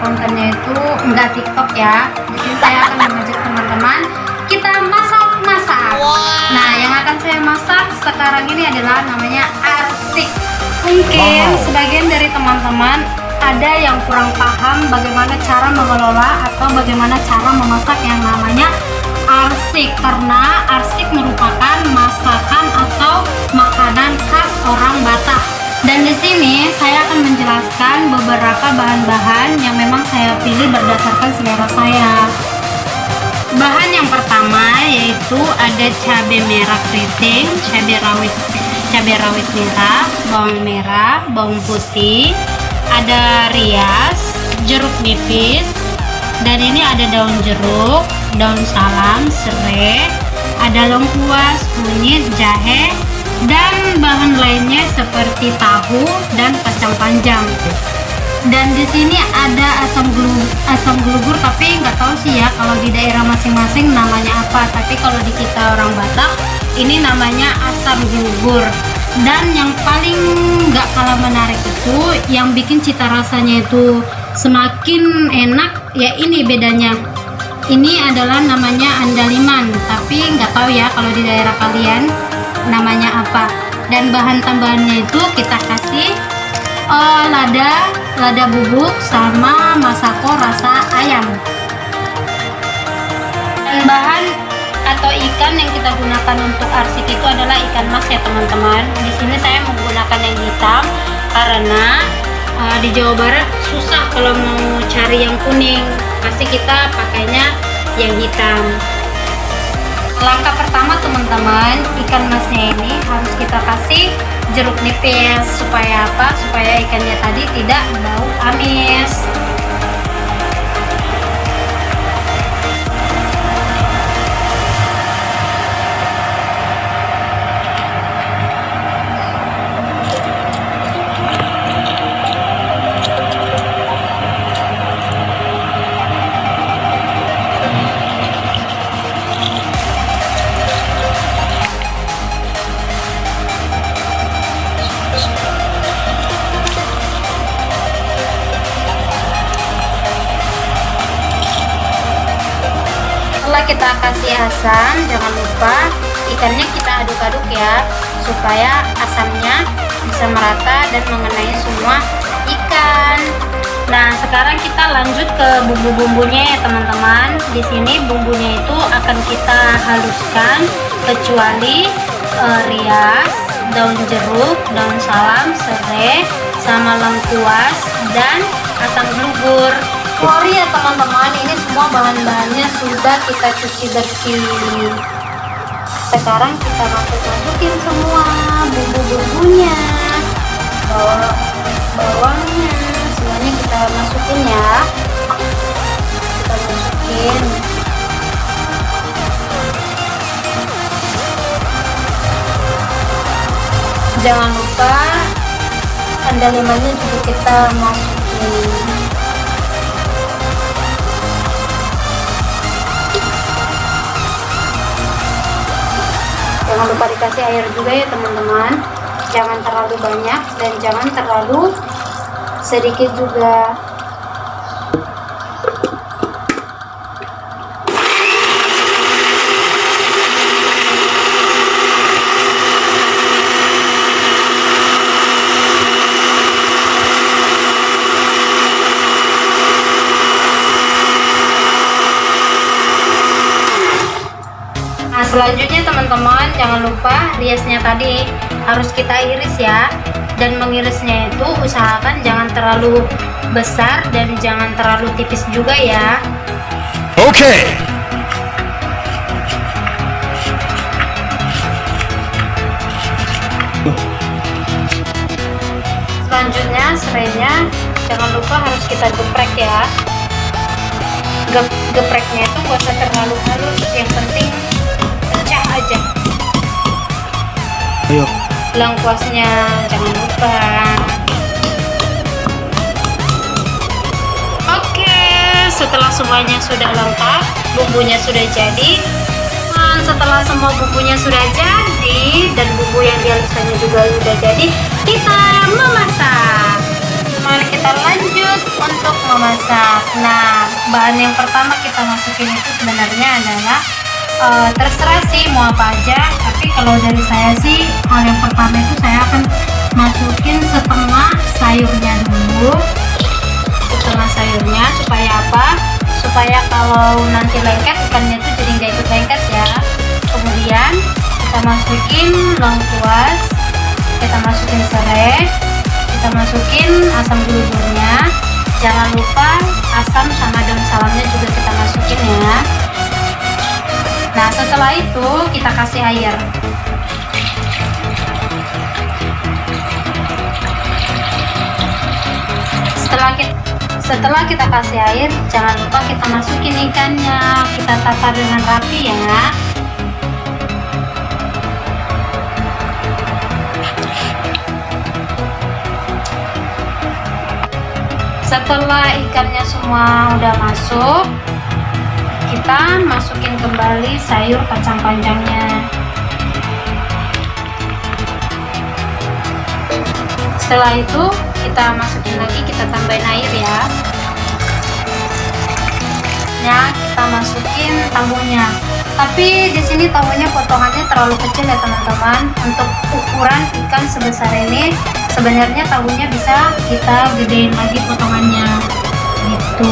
kontennya itu enggak TikTok ya. Jadi saya akan mengajak teman-teman kita masak-masak. Nah, yang akan saya masak sekarang ini adalah namanya arsik. Mungkin sebagian dari teman-teman ada yang kurang paham bagaimana cara mengelola atau bagaimana cara memasak yang namanya arsik, karena arsik merupakan masakan atau makanan khas orang Batak. Dan di sini saya akan menjelaskan beberapa bahan-bahan yang memang saya pilih berdasarkan selera saya. Bahan yang pertama yaitu ada cabai merah keriting, cabai rawit merah, bawang merah, bawang putih, ada rias, jeruk nipis, dan ini ada daun jeruk, daun salam, serai, ada lengkuas, kunyit, jahe, dan bahan lainnya seperti tahu dan kacang panjang. Dan di sini ada asam glugur, tapi nggak tahu sih ya kalau di daerah masing-masing namanya apa. Tapi kalau di kita orang Batak ini namanya asam glugur. Dan yang paling nggak kalah menarik itu yang bikin cita rasanya itu semakin enak ya, ini bedanya. Ini adalah namanya andaliman, tapi nggak tahu ya kalau di daerah kalian namanya apa. Dan bahan tambahannya itu kita kasih lada bubuk sama masako rasa ayam. Dan bahan atau ikan yang kita gunakan untuk arsik itu adalah ikan mas ya teman-teman. Di sini saya menggunakan yang hitam karena di Jawa Barat susah kalau mau cari yang kuning, pasti kita pakainya yang hitam. Langkah pertama teman-teman, ikan masnya ini harus kita kasih jeruk nipis. Supaya apa? Supaya ikannya tadi tidak bau amis. Setelah kita kasih asam, jangan lupa ikannya kita aduk-aduk ya, supaya asamnya bisa merata dan mengenai semua ikan. Nah, sekarang kita lanjut ke bumbu-bumbunya ya teman-teman. Di sini bumbunya itu akan kita haluskan, kecuali rias, daun jeruk, daun salam, serai, sama lengkuas dan asam glugur. Sorry ya teman-teman, ini semua bahan-bahannya sudah kita cuci bersih. Sekarang kita masukin semua bumbu-bumbunya, bawangnya, semuanya kita masukin ya. Kita masukin. Jangan lupa andalimannya juga kita masukin. Jangan lupa dikasih air juga ya teman-teman. Jangan terlalu banyak dan jangan terlalu sedikit juga. Selanjutnya teman-teman, jangan lupa riasnya tadi harus kita iris ya. Dan mengirisnya itu usahakan jangan terlalu besar dan jangan terlalu tipis juga ya. Oke. Selanjutnya serainya jangan lupa harus kita geprek ya. Gepreknya itu gak usah terlalu halus, yang penting pecah aja. Ayo. Lengkuasnya jangan lupa. Oke, setelah semuanya sudah lengkap, bumbunya sudah jadi. Dan setelah semua bumbunya sudah jadi dan bumbu yang dihaluskannya juga sudah jadi, kita memasak. Mari kita lanjut untuk memasak. Nah, bahan yang pertama kita masukin itu sebenarnya adalah terserah sih mau apa aja, tapi kalau dari saya sih hal yang pertama itu saya akan masukin setengah sayurnya dulu. Setengah sayurnya supaya apa? Supaya kalau nanti lengket ikannya itu jadi nggak ikut lengket ya. Kemudian kita masukin lengkuas, kita masukin serai, kita masukin asam gulurnya. Jangan lupa asam sama daun salamnya juga kita masukin ya. Nah, setelah itu kita kasih air. Setelah kita kasih air, jangan lupa kita masukin ikannya. Kita tata dengan rapi ya. Setelah ikannya semua udah masuk, kita masukin kembali sayur kacang panjangnya. Setelah itu kita masukin lagi, kita tambahin air ya. Nah, kita masukin tahunya. Tapi di sini tahunya potongannya terlalu kecil ya teman-teman. Untuk ukuran ikan sebesar ini, sebenarnya tahunya bisa kita gedein lagi potongannya. Gitu.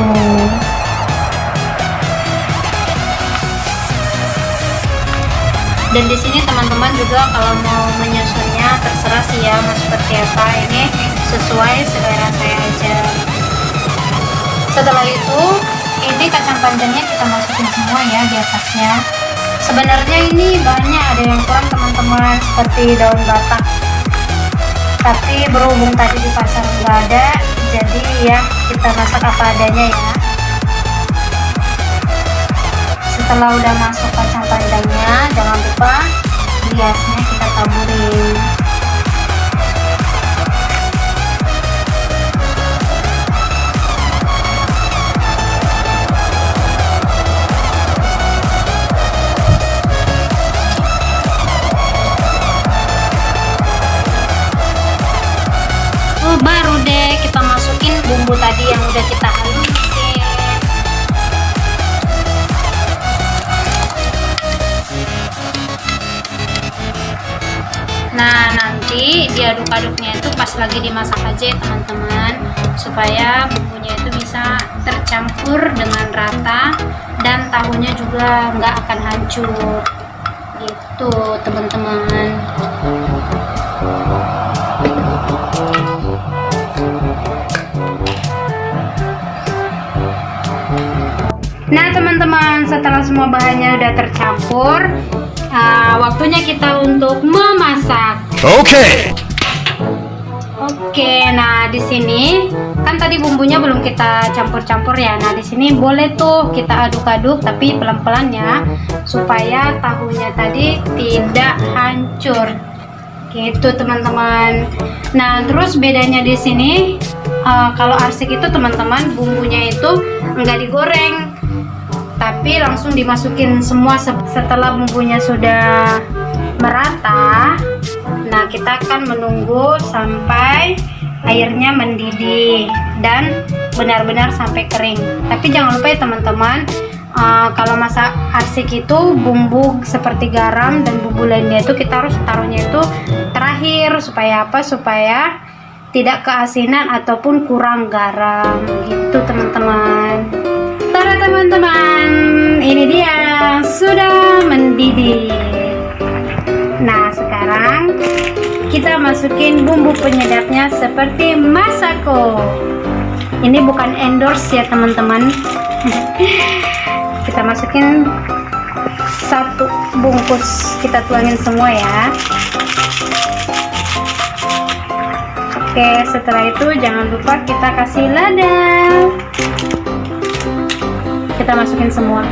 Dan di sini teman-teman juga kalau mau menyusunnya terserah sih ya mau seperti apa, ini sesuai selera saya aja. Setelah itu ini kacang panjangnya kita masukin semua ya di atasnya. Sebenarnya ini bahannya ada yang kurang teman-teman, seperti daun batak, tapi berhubung tadi di pasar nggak ada, jadi ya kita masak apa adanya ya. Setelah udah masuk kacang panjangnya, jangan lupa hiasnya kita taburin. Baru deh kita masukin bumbu tadi yang udah kita halusin. Nah, nanti diaduk-aduknya itu pas lagi dimasak aja ya teman-teman, supaya bumbunya itu bisa tercampur dengan rata dan tahunya juga nggak akan hancur gitu teman-teman. Nah teman-teman, setelah semua bahannya udah tercampur, waktunya kita untuk memasak. Oke, nah di sini kan tadi bumbunya belum kita campur-campur ya. Nah di sini boleh tuh kita aduk-aduk tapi pelan-pelan ya, supaya tahunya tadi tidak hancur. Gitu teman-teman. Nah terus bedanya di sini, kalau arsik itu teman-teman bumbunya itu enggak digoreng, tapi langsung dimasukin semua setelah bumbunya sudah merata. Nah kita akan menunggu sampai airnya mendidih dan benar-benar sampai kering. Tapi jangan lupa ya teman-teman, kalau masak arsik itu bumbu seperti garam dan bumbu lainnya itu kita harus taruhnya itu terakhir. Supaya apa? Supaya tidak keasinan ataupun kurang garam gitu teman-teman. Tada teman-teman, ini dia sudah mendidih. Nah sekarang kita masukin bumbu penyedapnya seperti Masako. Ini bukan endorse ya teman-teman. Kita masukin 1 bungkus, kita tuangin semua ya. Oke, setelah itu jangan lupa kita kasih lada. Kita masukin semua.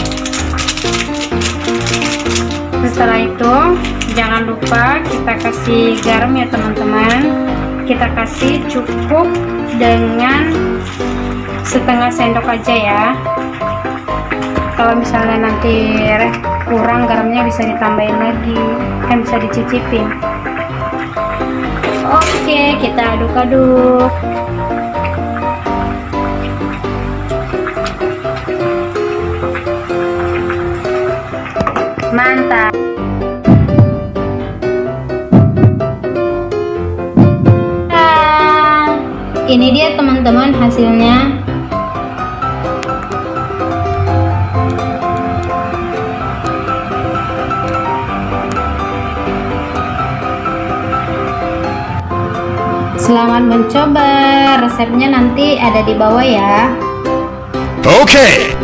Setelah itu jangan lupa kita kasih garam ya teman-teman. Kita kasih cukup dengan setengah sendok aja ya. Kalau misalnya nanti kurang garamnya bisa ditambahin lagi, kan bisa dicicipin. Oke, kita aduk-aduk. Mantap. Ini dia teman-teman hasilnya. Selamat mencoba, resepnya nanti ada di bawah ya. Oke.